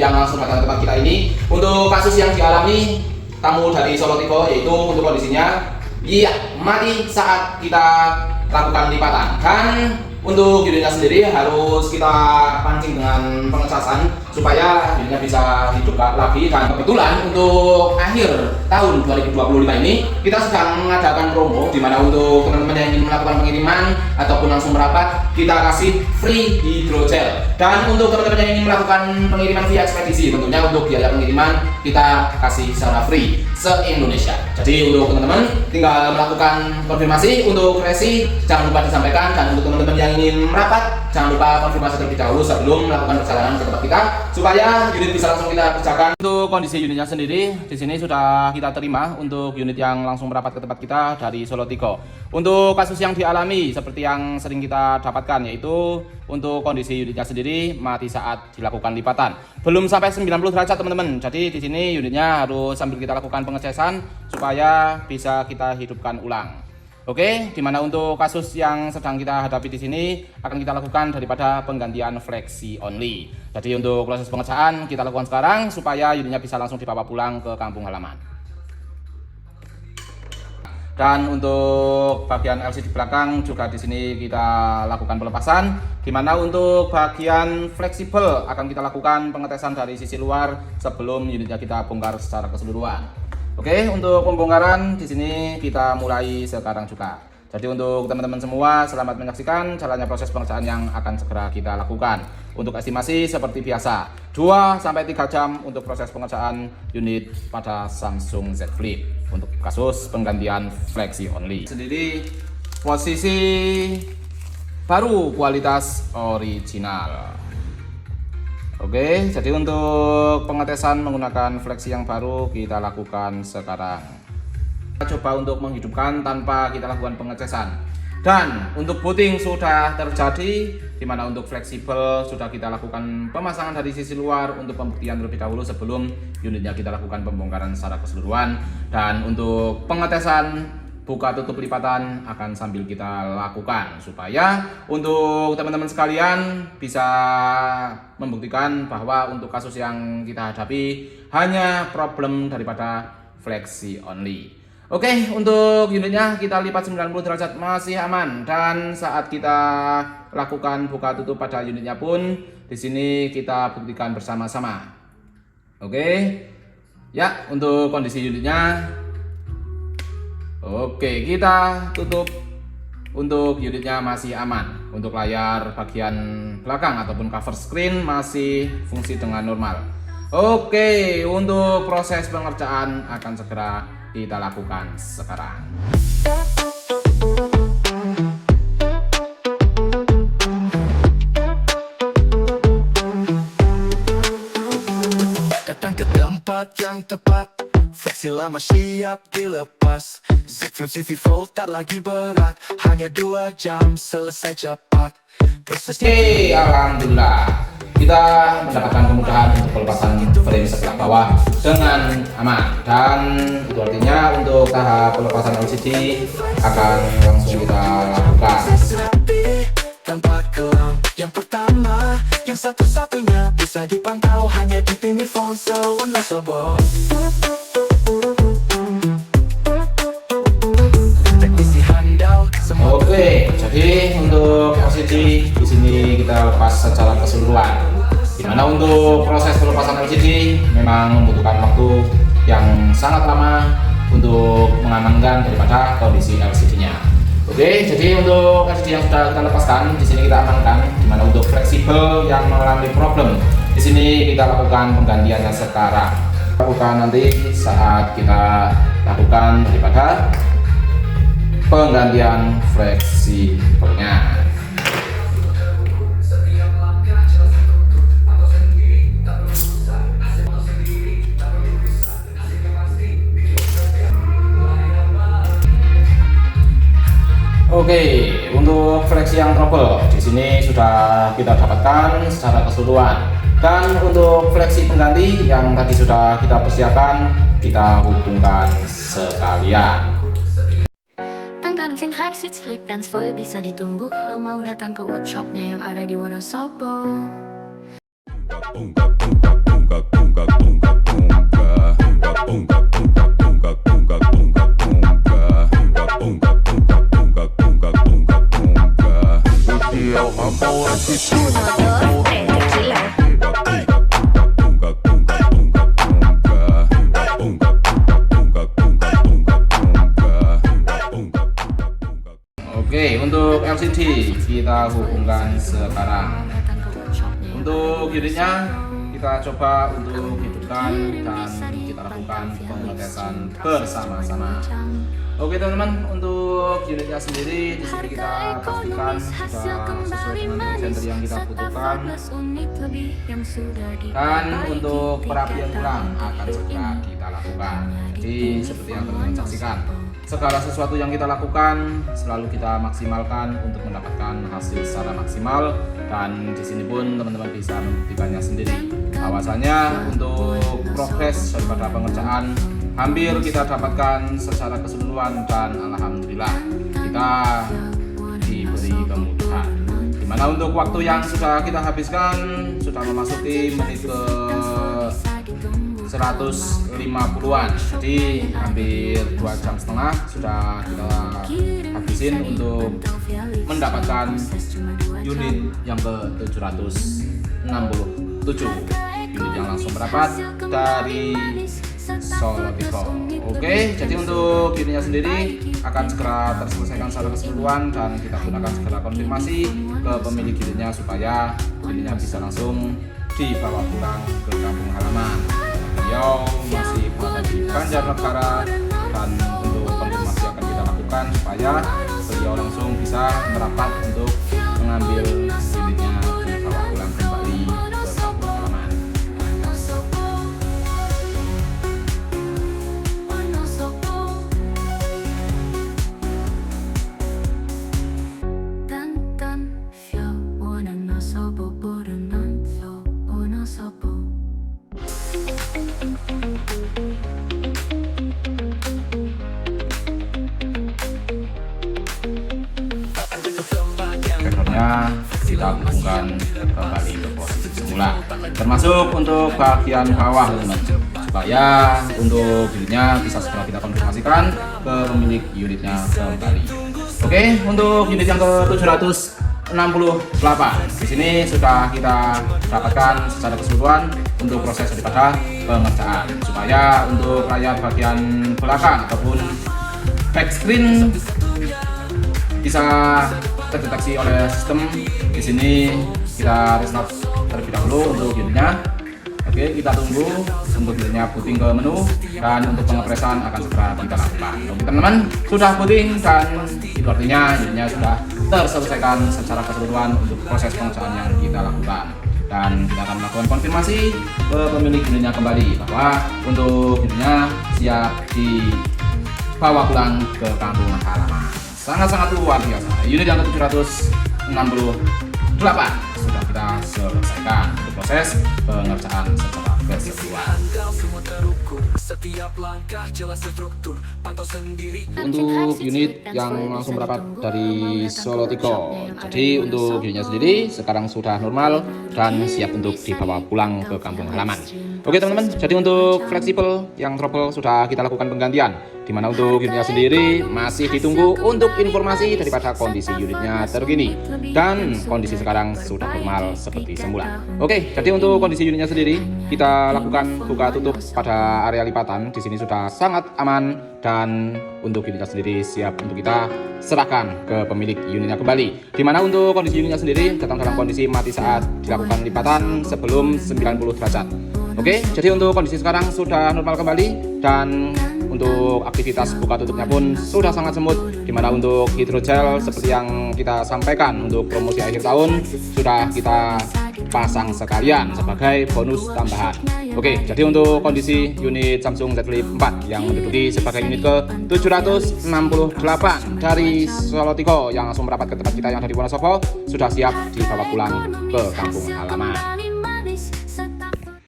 yang langsung datang ke tempat kita ini. Untuk kasus yang dialami tamu dari Solo Tigo, yaitu untuk kondisinya mati saat kita lakukan lipatan, dan untuk unitnya sendiri harus kita pancing dengan pengecasan supaya unitnya bisa hidup lagi. Dan kebetulan untuk akhir tahun 2025 ini kita sedang mengadakan promo, di mana untuk teman-teman yang ingin melakukan pengiriman ataupun langsung merapat, kita kasih free hidrogel. Dan untuk teman-teman yang ingin melakukan pengiriman via ekspedisi, tentunya untuk biaya pengiriman kita kasih secara free se-Indonesia. Jadi untuk teman-teman tinggal melakukan konfirmasi. Untuk resi jangan lupa disampaikan, dan untuk teman-teman yang ingin merapat jangan lupa konfirmasi terlebih dahulu sebelum melakukan perjalanan ke tempat kita supaya unit bisa langsung kita kerjakan. Untuk kondisi unitnya sendiri di sini sudah kita terima untuk unit yang langsung merapat ke tempat kita dari Solo Tigo. Untuk kasus yang dialami seperti yang sering kita dapatkan, yaitu untuk kondisi unitnya sendiri mati saat dilakukan lipatan. Belum sampai 90 derajat teman-teman. Jadi di sini unitnya harus sambil kita lakukan pengecesan supaya bisa kita hidupkan ulang. Oke, dimana untuk kasus yang sedang kita hadapi di sini akan kita lakukan daripada penggantian fleksi only. Jadi untuk proses pengecaan kita lakukan sekarang supaya unitnya bisa langsung dibawa pulang ke kampung halaman. Dan untuk bagian LCD belakang juga di sini kita lakukan pelepasan, dimana untuk bagian fleksibel akan kita lakukan pengetesan dari sisi luar sebelum unitnya kita bongkar secara keseluruhan. Oke, untuk pembongkaran di sini kita mulai sekarang juga. Jadi untuk teman-teman semua selamat menyaksikan jalannya proses pengerjaan yang akan segera kita lakukan. Untuk estimasi seperti biasa 2-3 jam untuk proses pengerjaan unit pada Samsung Z Flip untuk kasus penggantian fleksi only. Sendiri posisi baru kualitas original. Oke, jadi untuk pengetesan menggunakan fleksi yang baru kita lakukan sekarang. Kita coba untuk menghidupkan tanpa kita lakukan pengetesan. Dan untuk booting sudah terjadi, dimana untuk fleksibel sudah kita lakukan pemasangan dari sisi luar untuk pembuktian terlebih dahulu sebelum unitnya kita lakukan pembongkaran secara keseluruhan. Dan untuk pengetesan buka tutup lipatan akan sambil kita lakukan supaya untuk teman-teman sekalian bisa membuktikan bahwa untuk kasus yang kita hadapi hanya problem daripada fleksi only. Oke, untuk unitnya kita lipat 90 derajat masih aman, dan saat kita lakukan buka tutup pada unitnya pun di sini kita buktikan bersama-sama. Oke. Ya, untuk kondisi unitnya oke, kita tutup. Untuk unitnya masih aman. Untuk layar bagian belakang ataupun cover screen masih fungsi dengan normal. Oke, untuk proses pengerjaan akan segera kita lakukan sekarang. Datang ke tempat yang tepat, fleksi lama siap dilepas. Z-Flip CV Fold tak lagi berat, hanya 2 jam selesai cepat. Oke, alhamdulillah kita mendapatkan kemudahan untuk pelepasan frame sebelah bawah dengan aman. Dan itu artinya untuk tahap pelepasan LCD akan langsung kita lakukan. Tanpa kelam, yang pertama, yang satu-satunya bisa dipantau hanya di pinggir ponsel warna sobo. Teknisi handal semua. Oke, jadi untuk LCD di sini kita lepas secara keseluruhan. Dimana untuk proses pelepasan LCD memang membutuhkan waktu yang sangat lama untuk mengamankan daripada kondisi LCD-nya. Oke, jadi untuk LCD yang sudah kita lepaskan di sini kita amankan. Dimana untuk fleksibel yang mengalami problem di sini kita lakukan penggantiannya sekarang. Lakukan nanti saat kita lakukan daripada penggantian fleksibelnya. Oke, untuk fleksi yang trouble di sini sudah kita dapatkan secara keseluruhan. Dan untuk fleksi pengganti yang tadi sudah kita persiapkan, kita hubungkan sekalian. Tanggal High Z-Flip dan Foil bisa ditunggu kalau mau datang ke workshopnya yang ada di Wonosobo. Oke, untuk LCD kita hubungkan sekarang. Untuk unitnya kita coba untuk hidupkan dan kita lakukan pengetesan bersama-sama. Oke teman-teman, untuk unitnya sendiri di sini kita pastikan sudah sesuai dengan desain yang kita butuhkan. Dan untuk perapian ulang akan segera kita lakukan. Jadi seperti yang teman-teman saksikan, segala sesuatu yang kita lakukan selalu kita maksimalkan untuk mendapatkan hasil secara maksimal. Dan di sini pun teman-teman bisa membuktikannya sendiri. Bahwasanya untuk progres daripada pengerjaan hampir kita dapatkan secara keseluruhan dan alhamdulillah kita diberi kemudahan. Dimana untuk waktu yang sudah kita habiskan sudah memasuki menit ke 150-an, jadi hampir 2,5 jam sudah kita habisin untuk mendapatkan unit yang ke 767, unit yang langsung merapat dari Solotico. Oke, jadi untuk unitnya sendiri akan segera terselesaikan secara keseluruhan dan kita gunakan segera konfirmasi ke pemilik unitnya supaya unitnya bisa langsung dibawa pulang ke kampung halaman. Beliau masih berada di Banjarnegara dan untuk konfirmasi akan kita lakukan supaya beliau langsung bisa merapat untuk mengambil unitnya dibawa pulang kembali ke kampung halaman. Backgroundnya kita hubungkan kembali ke posisi semula, termasuk untuk bagian bawah teman-teman, supaya untuk unitnya bisa segera kita konfirmasikan ke pemilik unitnya kembali. Oke, untuk unit yang ke 768 di sini sudah kita dapatkan secara keseluruhan untuk proses daripada pengerjaan, supaya untuk layar bagian belakang ataupun back screen bisa terdeteksi oleh sistem. Di sini kita restart terlebih dahulu untuk unitnya. Oke, kita tunggu untuk unitnya booting ke menu dan untuk pengepresan akan segera kita lakukan. Oke teman-teman, sudah booting dan itu artinya unitnya sudah terselesaikan secara keseluruhan untuk proses pengerjaan yang kita lakukan. Dan kita akan melakukan konfirmasi ke pemilik unitnya kembali bahwa untuk unitnya siap dibawa pulang ke kampung halaman. Sangat-sangat luar biasa. Unit yang ke 768 sudah kita selesaikan untuk proses pengerjaan secara keseluruhan. Untuk unit yang langsung merapat dari Solotico, jadi untuk unitnya sendiri sekarang sudah normal dan siap untuk dibawa pulang ke kampung halaman. Oke teman-teman, jadi untuk fleksibel yang trouble sudah kita lakukan penggantian, dimana untuk unitnya sendiri masih ditunggu untuk informasi daripada kondisi unitnya terkini dan kondisi sekarang sudah normal seperti semula. Oke, jadi untuk kondisi unitnya sendiri kita lakukan buka tutup pada area lipatan. Di sini sudah sangat aman dan untuk unitnya sendiri siap untuk kita serahkan ke pemilik unitnya kembali. Dimana untuk kondisi unitnya sendiri datang dalam kondisi mati saat dilakukan lipatan sebelum 90 derajat. Oke, jadi untuk kondisi sekarang sudah normal kembali dan untuk aktivitas buka tutupnya pun sudah sangat semut, dimana untuk hidrogel seperti yang kita sampaikan untuk promosi akhir tahun sudah kita pasang sekalian sebagai bonus tambahan. Oke, jadi untuk kondisi unit Samsung Z Flip 4 yang menduduki sebagai unit ke 768 dari Solotico yang langsung merapat ke tempat kita yang ada di Wonosobo sudah siap dibawa pulang ke kampung halaman.